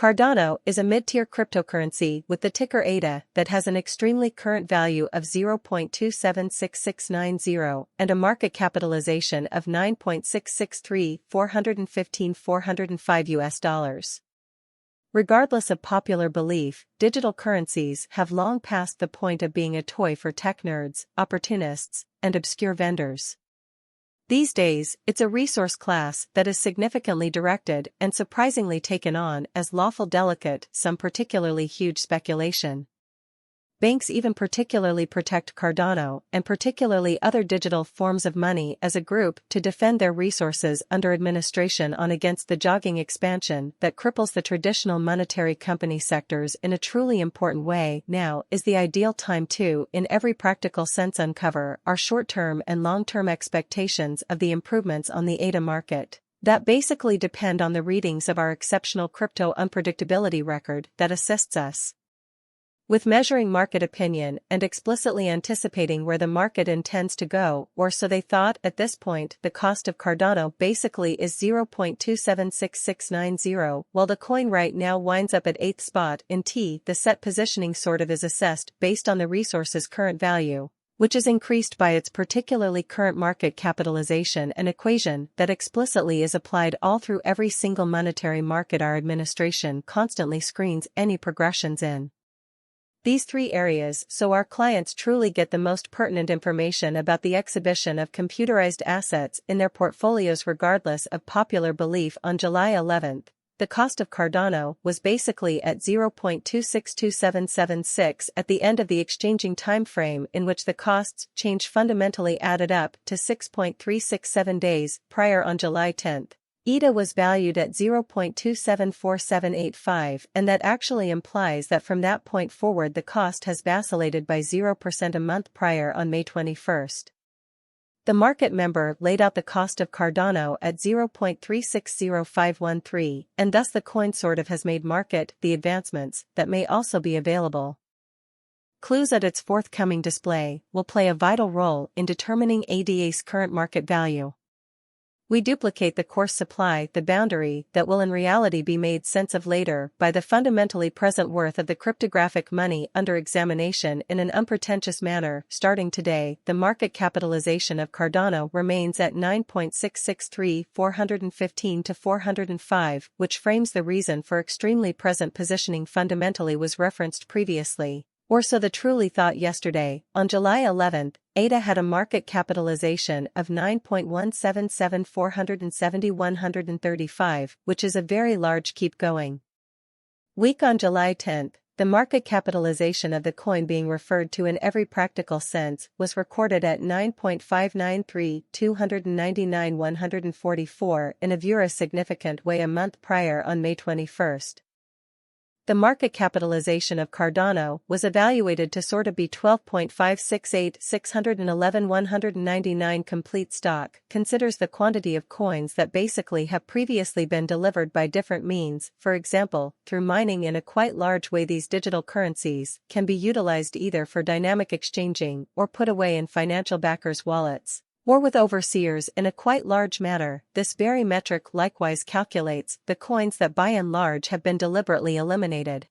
Cardano is a mid-tier cryptocurrency with the ticker ADA that has an extremely current value of 0.276690 and a market capitalization of 9.663 US. Regardless of popular belief, digital currencies have long passed the point of being a toy for tech nerds, opportunists, and obscure vendors. These days, it's a resource class that is significantly directed and surprisingly taken on as lawful delicate, some particularly huge speculation. Banks even particularly protect Cardano and particularly other digital forms of money as a group to defend their resources under administration on against the jogging expansion that cripples the traditional monetary company sectors in a truly important way. Now is the ideal time to, in every practical sense, uncover our short-term and long-term expectations of the improvements on the ADA market that basically depend on the readings of our exceptional crypto unpredictability record that assists us with measuring market opinion and explicitly anticipating where the market intends to go, or so they thought. At this point, the cost of Cardano basically is 0.276690, while the coin right now winds up at 8th spot in T. The set positioning sort of is assessed based on the resource's current value, which is increased by its particularly current market capitalization, an equation that explicitly is applied all through every single monetary market our administration constantly screens any progressions in. These three areas so our clients truly get the most pertinent information about the exhibition of computerized assets in their portfolios regardless of popular belief. On July 11th, the cost of Cardano was basically at 0.262776 at the end of the exchanging time frame, in which the costs change fundamentally added up to 6.367 days prior. On July 10th, ADA was valued at 0.274785, and that actually implies that from that point forward the cost has vacillated by 0% a month prior. On May 21st, the market member laid out the cost of Cardano at 0.360513, and thus the coin sort of has made market the advancements that may also be available. Clues at its forthcoming display will play a vital role in determining ADA's current market value. We duplicate the coarse supply, the boundary that will in reality be made sense of later by the fundamentally present worth of the cryptographic money under examination in an unpretentious manner. Starting today, the market capitalization of Cardano remains at 9.663 415 to 405, which frames the reason for extremely present positioning fundamentally was referenced previously. Or so the truly thought yesterday. On July 11th, ADA had a market capitalization of 9.177 470 135, which is a very large keep going week. On July 10th, the market capitalization of the coin being referred to in every practical sense was recorded at 9.593 299 144 in a very significant way a month prior. On May 21st, the market capitalization of Cardano was evaluated to sort of be 12.568 611 199. Complete stock considers the quantity of coins that basically have previously been delivered by different means, for example, through mining in a quite large way. These digital currencies can be utilized either for dynamic exchanging or put away in financial backers' wallets, or with overseers in a quite large manner. This very metric likewise calculates the coins that by and large have been deliberately eliminated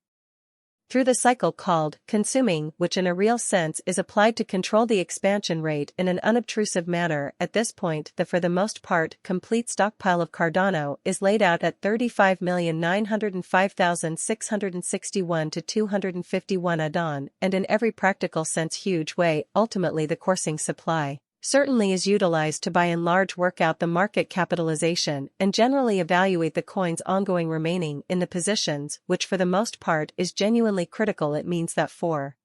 through the cycle called consuming, which in a real sense is applied to control the expansion rate in an unobtrusive manner. At this point, the for the most part complete stockpile of Cardano is laid out at 35,905,661 to 251 add-on, and in every practical sense huge way. Ultimately the coursing supply certainly is utilized to by and large work out the market capitalization and generally evaluate the coin's ongoing remaining in the positions, which for the most part is genuinely critical. It means that for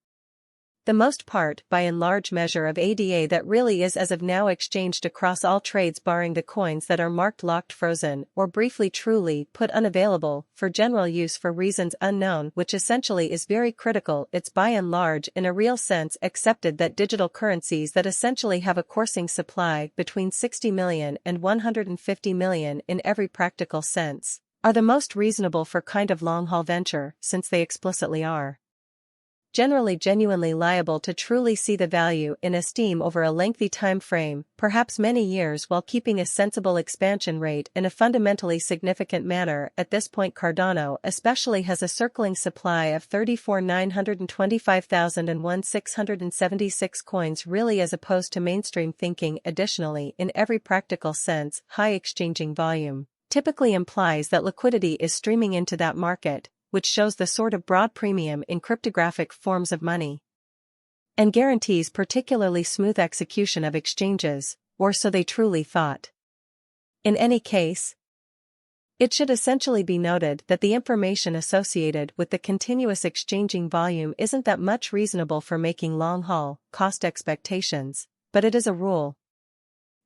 the most part, by and large measure of ADA that really is as of now exchanged across all trades barring the coins that are marked locked, frozen, or briefly truly put unavailable for general use for reasons unknown, which essentially is very critical. It's by and large in a real sense accepted that digital currencies that essentially have a coursing supply between 60 million and 150 million in every practical sense are the most reasonable for kind of long-haul venture, since they explicitly are generally genuinely liable to truly see the value in esteem over a lengthy time frame, perhaps many years, while keeping a sensible expansion rate in a fundamentally significant manner. At this point, Cardano especially has a circling supply of 34,925,001,676 coins, really, as opposed to mainstream thinking. Additionally, in every practical sense, high exchanging volume typically implies that liquidity is streaming into that market, which shows the sort of broad premium in cryptographic forms of money, and guarantees particularly smooth execution of exchanges, or so they truly thought. In any case, it should essentially be noted that the information associated with the continuous exchanging volume isn't that much reasonable for making long-haul cost expectations, but it is a rule.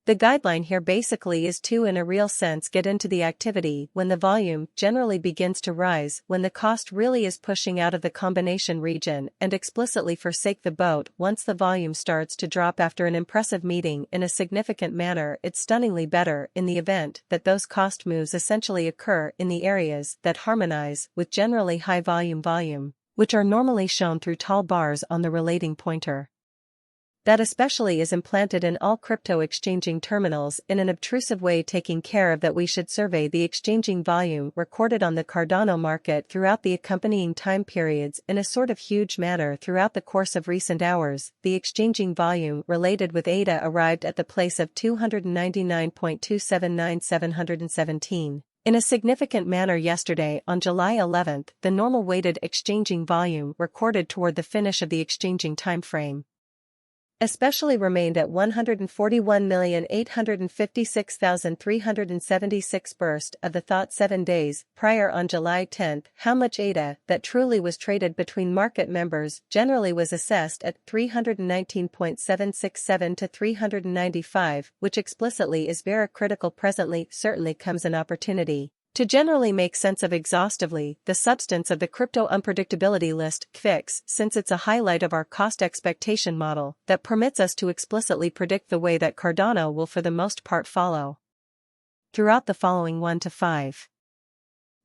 The guideline here basically is to, in a real sense, get into the activity when the volume generally begins to rise, when the cost really is pushing out of the combination region, and explicitly forsake the boat once the volume starts to drop after an impressive meeting in a significant manner. It's stunningly better in the event that those cost moves essentially occur in the areas that harmonize with generally high volume, which are normally shown through tall bars on the relating pointer. That especially is implanted in all crypto exchanging terminals in an obtrusive way, taking care of that. We should survey the exchanging volume recorded on the Cardano market throughout the accompanying time periods in a sort of huge manner throughout the course of recent hours. The exchanging volume related with ADA arrived at the place of 299.279717. In a significant manner yesterday on July 11, the normal weighted exchanging volume recorded toward the finish of the exchanging time frame especially remained at 141,856,376 burst of the thought 7 days prior on July 10. How much ADA that truly was traded between market members generally was assessed at 319.767 to 395, which explicitly is very critical presently. Certainly comes an opportunity to generally make sense of exhaustively the substance of the crypto unpredictability list (CVIX), since it's a highlight of our cost expectation model that permits us to explicitly predict the way that Cardano will for the most part follow throughout the following 1 to 5.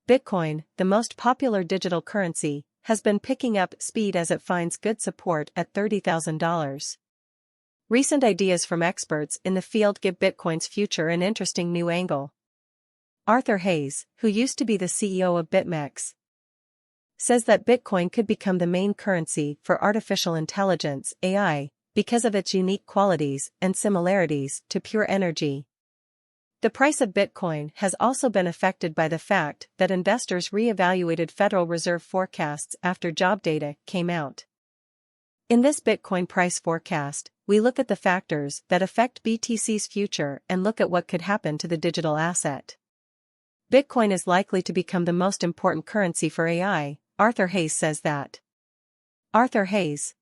Bitcoin, the most popular digital currency, has been picking up speed as it finds good support at $30,000. Recent ideas from experts in the field give Bitcoin's future an interesting new angle. Arthur Hayes, who used to be the CEO of BitMEX, says that Bitcoin could become the main currency for artificial intelligence (AI) because of its unique qualities and similarities to pure energy. The price of Bitcoin has also been affected by the fact that investors re-evaluated Federal Reserve forecasts after job data came out. In this Bitcoin price forecast, we look at the factors that affect BTC's future and look at what could happen to the digital asset. Bitcoin is likely to become the most important currency for AI, Arthur Hayes says that. Arthur Hayes,